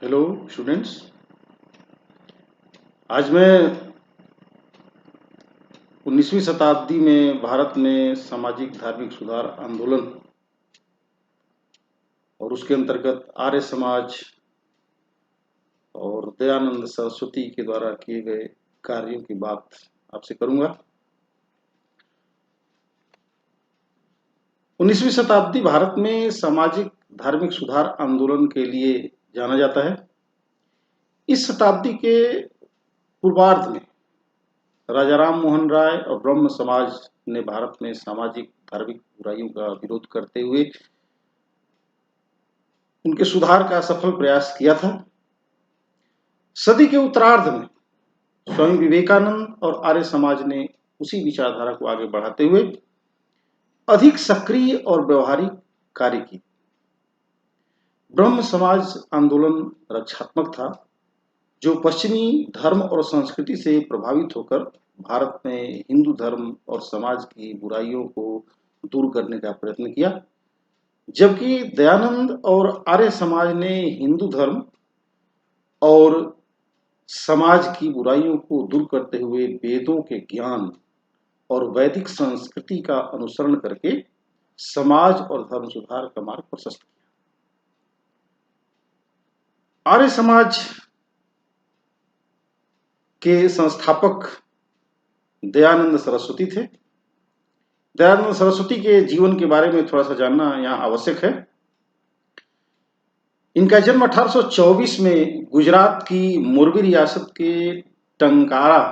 Hello students. आज मैं 19वीं शताब्दी में भारत में सामाजिक धार्मिक सुधार आंदोलन और उसके अंतर्गत आर्य समाज और दयानंद सरस्वती के द्वारा किए गए कार्यों की बात आपसे करूंगा। 19वीं शताब्दी भारत में सामाजिक धार्मिक सुधार आंदोलन के लिए जाना जाता है। इस शताब्दी के पूर्वार्ध में राजा राम मोहन राय और ब्रह्म समाज ने भारत में सामाजिक धार्मिक बुराइयों का विरोध करते हुए उनके सुधार का सफल प्रयास किया था। सदी के उत्तरार्ध में स्वामी विवेकानंद और आर्य समाज ने उसी विचारधारा को आगे बढ़ाते हुए अधिक सक्रिय और व्यवहारिक कार्य किए। ब्रह्म समाज आंदोलन रक्षात्मक था, जो पश्चिमी धर्म और संस्कृति से प्रभावित होकर भारत में हिंदू धर्म और समाज की बुराइयों को दूर करने का प्रयत्न किया, जबकि दयानंद और आर्य समाज ने हिंदू धर्म और समाज की बुराइयों को दूर करते हुए वेदों के ज्ञान और वैदिक संस्कृति का अनुसरण करके समाज और धर्म सुधार का मार्ग प्रशस्त किया। आर्य समाज के संस्थापक दयानंद सरस्वती थे। दयानंद सरस्वती के जीवन के बारे में थोड़ा सा जानना यहाँ आवश्यक है। इनका जन्म 1824 में गुजरात की मोरबी रियासत के टंकारा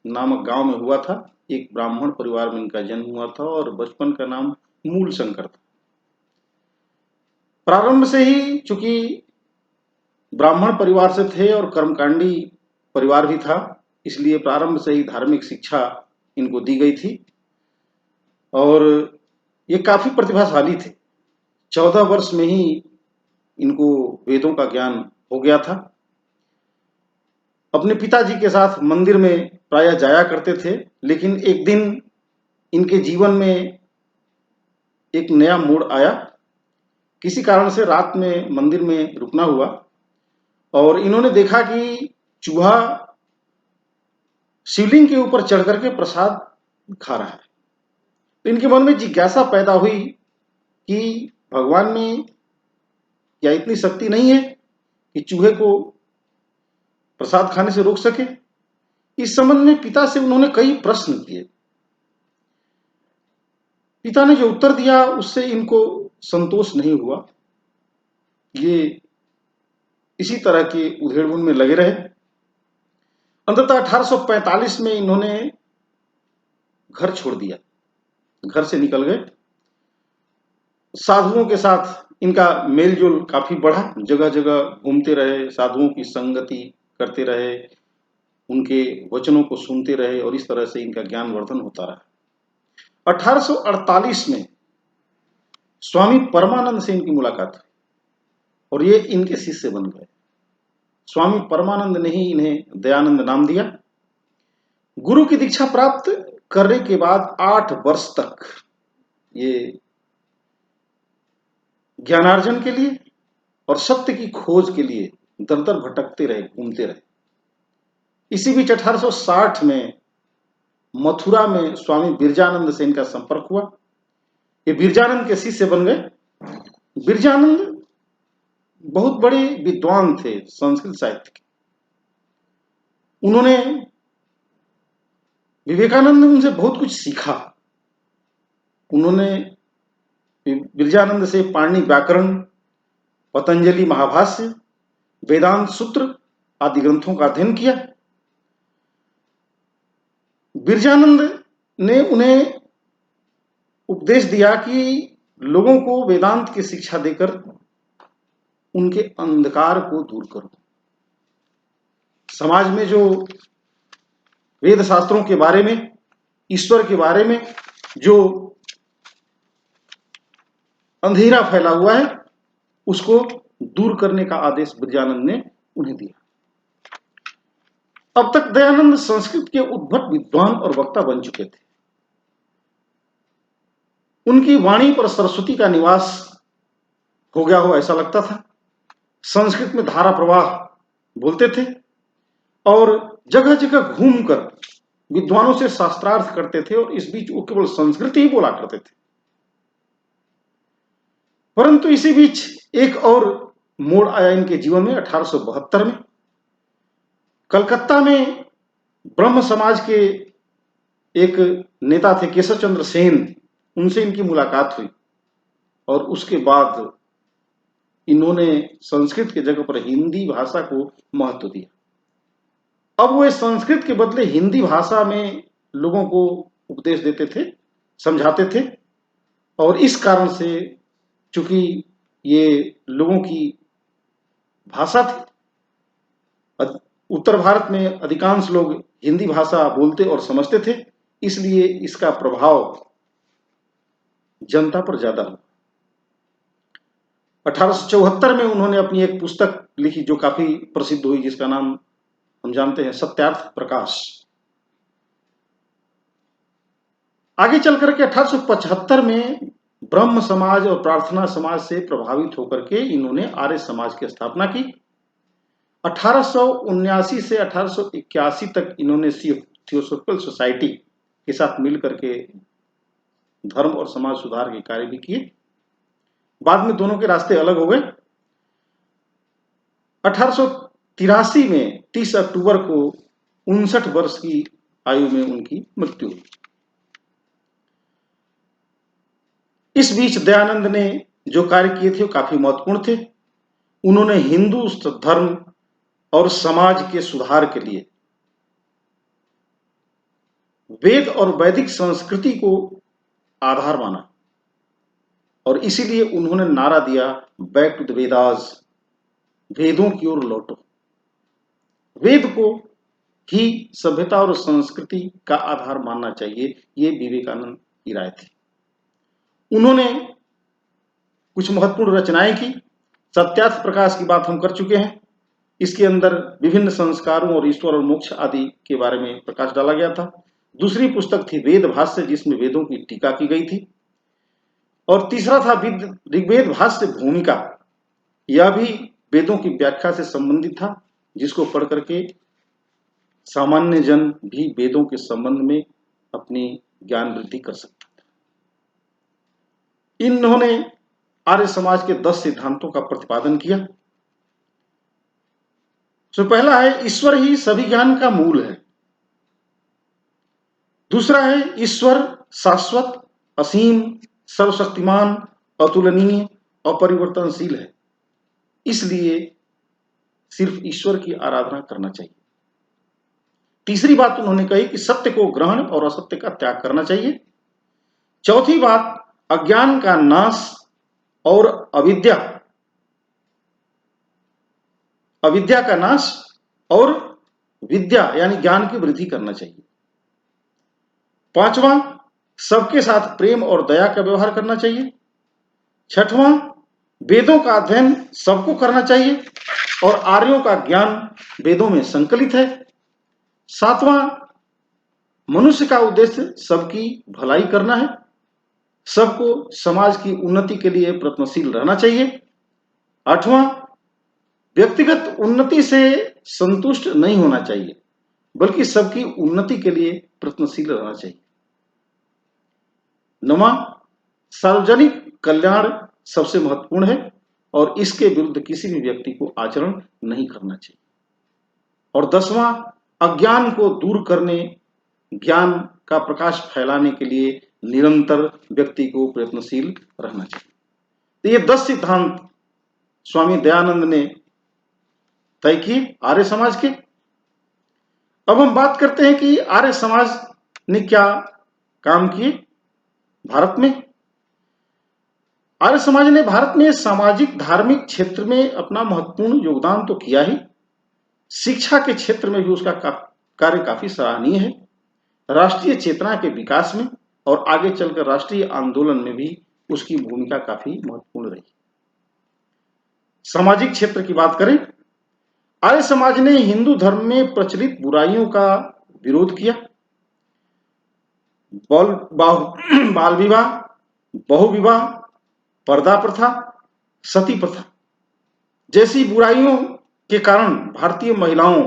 नामक गांव में हुआ था। एक ब्राह्मण परिवार में इनका जन्म हुआ था और बचपन का नाम मूल शंकर था। प्रारंभ से ही चूंकि ब्राह्मण परिवार से थे और कर्मकांडी परिवार भी था, इसलिए प्रारंभ से ही धार्मिक शिक्षा इनको दी गई थी और ये काफी प्रतिभाशाली थे। 14 वर्ष में ही इनको वेदों का ज्ञान हो गया था। अपने पिताजी के साथ मंदिर में प्रायः जाया करते थे, लेकिन एक दिन इनके जीवन में एक नया मोड़ आया। किसी कारण से रात में मंदिर में रुकना हुआ और इन्होंने देखा कि चूहा शिवलिंग के ऊपर चढ़ करके प्रसाद खा रहा है। तो इनके मन में जिज्ञासा पैदा हुई कि भगवान में क्या इतनी शक्ति नहीं है कि चूहे को प्रसाद खाने से रोक सके। इस संबंध में पिता से उन्होंने कई प्रश्न किए। पिता ने जो उत्तर दिया उससे इनको संतोष नहीं हुआ। ये इसी तरह के उधेड़बुन में लगे रहे। अंततः 1845 में इन्होंने घर छोड़ दिया, घर से निकल गए। साधुओं के साथ इनका मेलजोल काफी बढ़ा, जगह जगह घूमते रहे, साधुओं की संगति करते रहे, उनके वचनों को सुनते रहे और इस तरह से इनका ज्ञान वर्धन होता रहा। 1848 में स्वामी परमानंद से इनकी मुलाकात हुई और ये इनके शिष्य बन गए। स्वामी परमानंद ने ही इन्हें दयानंद नाम दिया। गुरु की दीक्षा प्राप्त करने के बाद 8 वर्ष तक ये ज्ञानार्जन के लिए और सत्य की खोज के लिए दर दर भटकते रहे, घूमते रहे। इसी बीच 1860 में मथुरा में स्वामी बिरजानंद से इनका संपर्क हुआ। ये बिरजानंद के शिष्य बन गए। बिरजानंद बहुत बड़े विद्वान थे संस्कृत साहित्य के। उन्होंने विवेकानंद ने उनसे बहुत कुछ सीखा। उन्होंने बिरजानंद से पाणिनि व्याकरण, पतंजलि महाभाष्य, वेदांत सूत्र आदि ग्रंथों का अध्ययन किया। बिरजानंद ने उन्हें उपदेश दिया कि लोगों को वेदांत की शिक्षा देकर उनके अंधकार को दूर करो। समाज में जो वेद शास्त्रों के बारे में, ईश्वर के बारे में जो अंधेरा फैला हुआ है, उसको दूर करने का आदेश बिरजानंद ने उन्हें दिया। अब तक दयानंद संस्कृत के उद्भट विद्वान और वक्ता बन चुके थे। उनकी वाणी पर सरस्वती का निवास हो गया हो ऐसा लगता था। संस्कृत में धारा प्रवाह बोलते थे और जगह जगह घूमकर विद्वानों से शास्त्रार्थ करते थे और इस बीच वो केवल संस्कृत ही बोला करते थे। परंतु इसी बीच एक और मोड़ आया इनके जीवन में 1872 में। कलकत्ता में ब्रह्म समाज के एक नेता थे केशव चंद्र सेन, उनसे इनकी मुलाकात हुई और उसके बाद इन्होंने संस्कृत की जगह पर हिंदी भाषा को महत्व दिया। अब वो संस्कृत के बदले हिंदी भाषा में लोगों को उपदेश देते थे, समझाते थे और इस कारण से चूंकि ये लोगों की भाषा थी, उत्तर भारत में अधिकांश लोग हिंदी भाषा बोलते और समझते थे, इसलिए इसका प्रभाव जनता पर ज्यादा हुआ। 1874 में उन्होंने अपनी एक पुस्तक लिखी जो काफी प्रसिद्ध हुई, जिसका नाम हम जानते हैं सत्यार्थ प्रकाश। आगे चल करके 1875 में ब्रह्म समाज और प्रार्थना समाज से प्रभावित होकर के इन्होंने आर्य समाज की स्थापना की। 1879 से 1881 तक इन्होंने थियोसॉफिकल सोसाइटी के साथ मिलकर के धर्म और समाज सुधार के कार्य भी किए। बाद में दोनों के रास्ते अलग हो गए। 1883 में 30 अक्टूबर को 59 वर्ष की आयु में उनकी मृत्यु हुई। इस बीच दयानंद ने जो कार्य किए थे वो काफी महत्वपूर्ण थे। उन्होंने हिंदू धर्म और समाज के सुधार के लिए वेद और वैदिक संस्कृति को आधार माना और इसीलिए उन्होंने नारा दिया, बैक टू द वेदास, वेदों की ओर लौटो। वेद को ही सभ्यता और संस्कृति का आधार मानना चाहिए, ये विवेकानंद की राय थी। उन्होंने कुछ महत्वपूर्ण रचनाएं की। सत्यार्थ प्रकाश की बात हम कर चुके हैं। इसके अंदर विभिन्न संस्कारों और ईश्वर और मोक्ष आदि के बारे में प्रकाश डाला गया था। दूसरी पुस्तक थी वेद भाष्य, जिसमें वेदों की टीका की गई थी। और तीसरा था ऋग्वेद भाष्य भूमिका, यह भी वेदों की व्याख्या से संबंधित था, जिसको पढ़ करके सामान्य जन भी वेदों के संबंध में अपनी ज्ञान वृद्धि कर सकता था। इन्होंने आर्य समाज के 10 सिद्धांतों का प्रतिपादन किया। तो पहला है ईश्वर ही सभी ज्ञान का मूल है। दूसरा है ईश्वर शाश्वत, असीम, सर्वशक्तिमान, अतुलनीय, अपरिवर्तनशील है, इसलिए सिर्फ ईश्वर की आराधना करना चाहिए। तीसरी बात उन्होंने कही कि सत्य को ग्रहण और असत्य का त्याग करना चाहिए। चौथी बात अज्ञान का नाश और अविद्या का नाश और विद्या यानी ज्ञान की वृद्धि करना चाहिए। पांचवां सबके साथ प्रेम और दया का व्यवहार करना चाहिए। छठवां वेदों का अध्ययन सबको करना चाहिए और आर्यों का ज्ञान वेदों में संकलित है। सातवां मनुष्य का उद्देश्य सबकी भलाई करना है, सबको समाज की उन्नति के लिए प्रयत्नशील रहना चाहिए। आठवां व्यक्तिगत उन्नति से संतुष्ट नहीं होना चाहिए, बल्कि सबकी उन्नति के लिए प्रयत्नशील रहना चाहिए। नौवां सार्वजनिक कल्याण सबसे महत्वपूर्ण है और इसके विरुद्ध किसी भी व्यक्ति को आचरण नहीं करना चाहिए। और 10वां अज्ञान को दूर करने, ज्ञान का प्रकाश फैलाने के लिए निरंतर व्यक्ति को प्रयत्नशील रहना चाहिए। तो ये 10 सिद्धांत स्वामी दयानंद ने तय किए आर्य समाज के। अब हम बात करते हैं कि आर्य समाज ने क्या काम किए भारत में। आर्य समाज ने भारत में सामाजिक धार्मिक क्षेत्र में अपना महत्वपूर्ण योगदान तो किया ही, शिक्षा के क्षेत्र में भी उसका कार्य काफी सराहनीय है। राष्ट्रीय चेतना के विकास में और आगे चलकर राष्ट्रीय आंदोलन में भी उसकी भूमिका काफी महत्वपूर्ण रही। सामाजिक क्षेत्र की बात करें, आर्य समाज ने हिंदू धर्म में प्रचलित बुराइयों का विरोध किया। बाल विवाह, बहुविवाह, पर्दा प्रथा, सती प्रथा जैसी बुराइयों के कारण भारतीय महिलाओं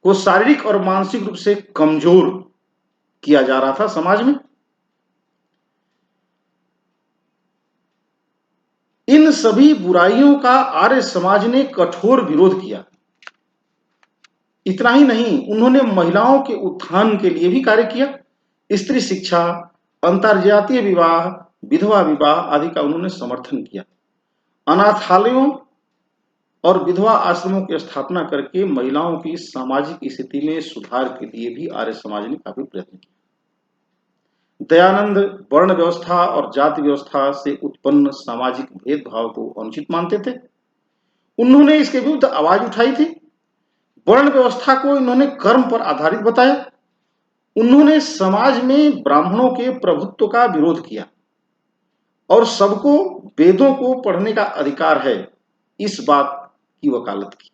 को शारीरिक और मानसिक रूप से कमजोर किया जा रहा था समाज में। इन सभी बुराइयों का आर्य समाज ने कठोर विरोध किया। इतना ही नहीं, उन्होंने महिलाओं के उत्थान के लिए भी कार्य किया। स्त्री शिक्षा, अंतरजातीय विवाह, विधवा विवाह आदि का उन्होंने समर्थन किया। अनाथालयों और विधवा आश्रमों की स्थापना करके महिलाओं की सामाजिक स्थिति में सुधार के लिए भी आर्य समाज ने काफी प्रयत्न किया। दयानंद वर्ण व्यवस्था और जाति व्यवस्था से उत्पन्न सामाजिक भेदभाव को अनुचित मानते थे। उन्होंने इसके विरुद्ध आवाज उठाई थी। वर्ण व्यवस्था को इन्होंने कर्म पर आधारित बताया। उन्होंने समाज में ब्राह्मणों के प्रभुत्व का विरोध किया और सबको वेदों को पढ़ने का अधिकार है, इस बात की वकालत की।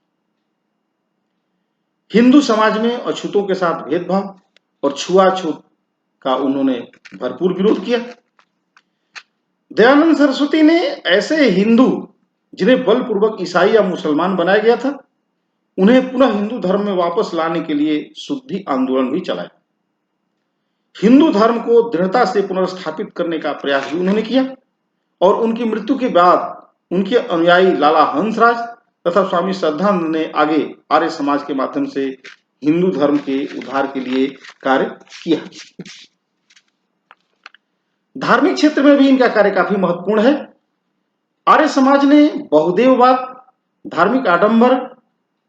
हिंदू समाज में अछूतों के साथ भेदभाव और छुआछूत का उन्होंने भरपूर विरोध किया। दयानंद सरस्वती ने ऐसे हिंदू जिन्हें बलपूर्वक ईसाई या मुसलमान बनाया गया था, उन्हें पुनः हिंदू धर्म में वापस लाने के लिए शुद्धि आंदोलन भी चलाया। हिंदू धर्म को दृढ़ता से पुनर्स्थापित करने का प्रयास भी उन्होंने किया और उनकी मृत्यु के बाद उनके अनुयायी लाला हंसराज तथा स्वामी श्रद्धानंद ने आगे आर्य समाज के माध्यम से हिंदू धर्म के उद्धार के लिए कार्य किया। धार्मिक क्षेत्र में भी इनका कार्य काफी महत्वपूर्ण है। आर्य समाज ने बहुदेववाद, धार्मिक आडंबर,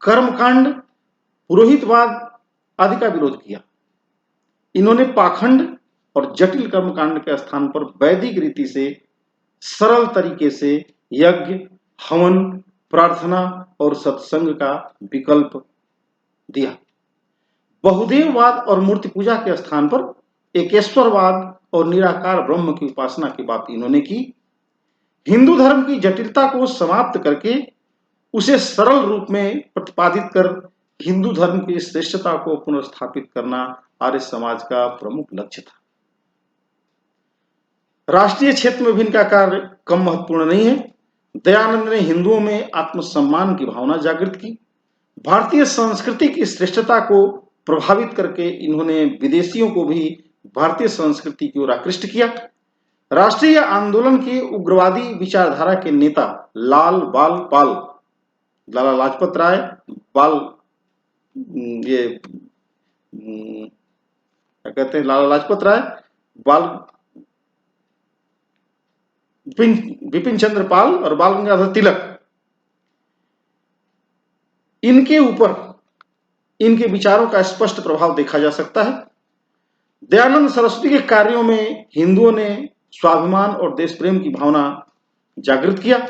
कर्मकांड, पुरोहितवाद आदि का विरोध किया। इन्होंने पाखंड और जटिल कर्मकांड के स्थान पर वैदिक रीति से सरल तरीके से यज्ञ, हवन, प्रार्थना और सत्संग का विकल्प दिया। बहुदेववाद और मूर्ति पूजा के स्थान पर एकेश्वरवाद और निराकार ब्रह्म की उपासना की बात इन्होंने की। हिंदू धर्म की जटिलता को समाप्त करके उसे सरल रूप में प्रतिपादित कर हिंदू धर्म की श्रेष्ठता को पुनर्स्थापित करना आर्य समाज का प्रमुख लक्ष्य था। राष्ट्रीय क्षेत्र में भी इनका कार्य कम महत्वपूर्ण नहीं है। दयानंद ने हिंदुओं में आत्मसम्मान की भावना जागृत की। भारतीय संस्कृति की श्रेष्ठता को प्रभावित करके इन्होंने विदेशियों को भी भारतीय संस्कृति की ओर आकृष्ट किया। राष्ट्रीय आंदोलन के उग्रवादी विचारधारा के नेता लाला लाजपत राय, लाला लाजपत राय, विपिन चंद्र पाल और बाल गंगाधर तिलक, इनके ऊपर इनके विचारों का स्पष्ट प्रभाव देखा जा सकता है। दयानंद सरस्वती के कार्यों में हिंदुओं ने स्वाभिमान और देश प्रेम की भावना जागृत किया।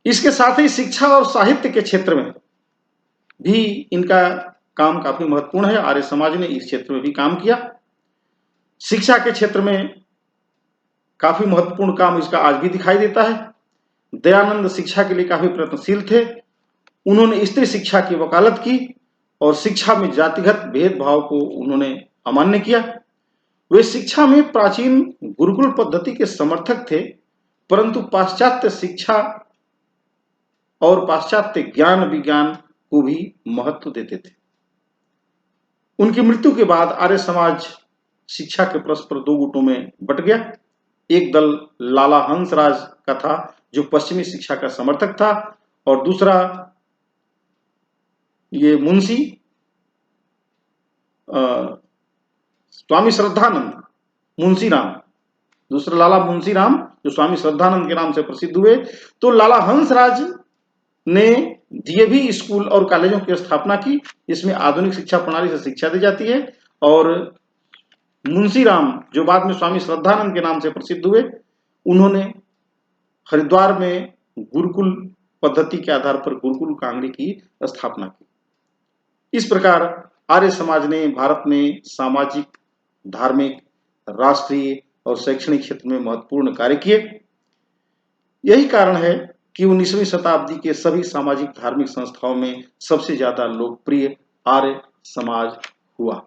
इसके साथ ही शिक्षा और साहित्य के क्षेत्र में भी इनका काम काफी महत्वपूर्ण है। आर्य समाज ने इस क्षेत्र में भी काम किया। शिक्षा के क्षेत्र में काफी महत्वपूर्ण काम इसका आज भी दिखाई देता है। दयानंद शिक्षा के लिए काफी प्रयत्नशील थे। उन्होंने स्त्री शिक्षा की वकालत की और शिक्षा में जातिगत भेदभाव को उन्होंने अमान्य किया। वे शिक्षा में प्राचीन गुरुकुल पद्धति के समर्थक थे, परंतु पाश्चात्य शिक्षा और पाश्चात्य ज्ञान विज्ञान को भी महत्व देते थे। उनकी मृत्यु के बाद आर्य समाज शिक्षा के परस्पर दो गुटों में बट गया। एक दल लाला हंसराज का था जो पश्चिमी शिक्षा का समर्थक था, और दूसरा ये मुंशी स्वामी श्रद्धानंद, मुंशीराम, दूसरा लाला मुंशीराम जो स्वामी श्रद्धानंद के नाम से प्रसिद्ध हुए। तो लाला हंसराज ने डीएवी स्कूल और कॉलेजों की स्थापना की, जिसमें आधुनिक शिक्षा प्रणाली से शिक्षा दी जाती है, और मुंशीराम जो बाद में स्वामी श्रद्धानंद के नाम से प्रसिद्ध हुए, उन्होंने हरिद्वार में गुरुकुल पद्धति के आधार पर गुरुकुल कांगड़ी की स्थापना की। इस प्रकार आर्य समाज ने भारत में सामाजिक, धार्मिक, राष्ट्रीय और शैक्षणिक क्षेत्र में महत्वपूर्ण कार्य किए। यही कारण है कि 19वीं शताब्दी के सभी सामाजिक धार्मिक संस्थाओं में सबसे ज्यादा लोकप्रिय आर्य समाज हुआ।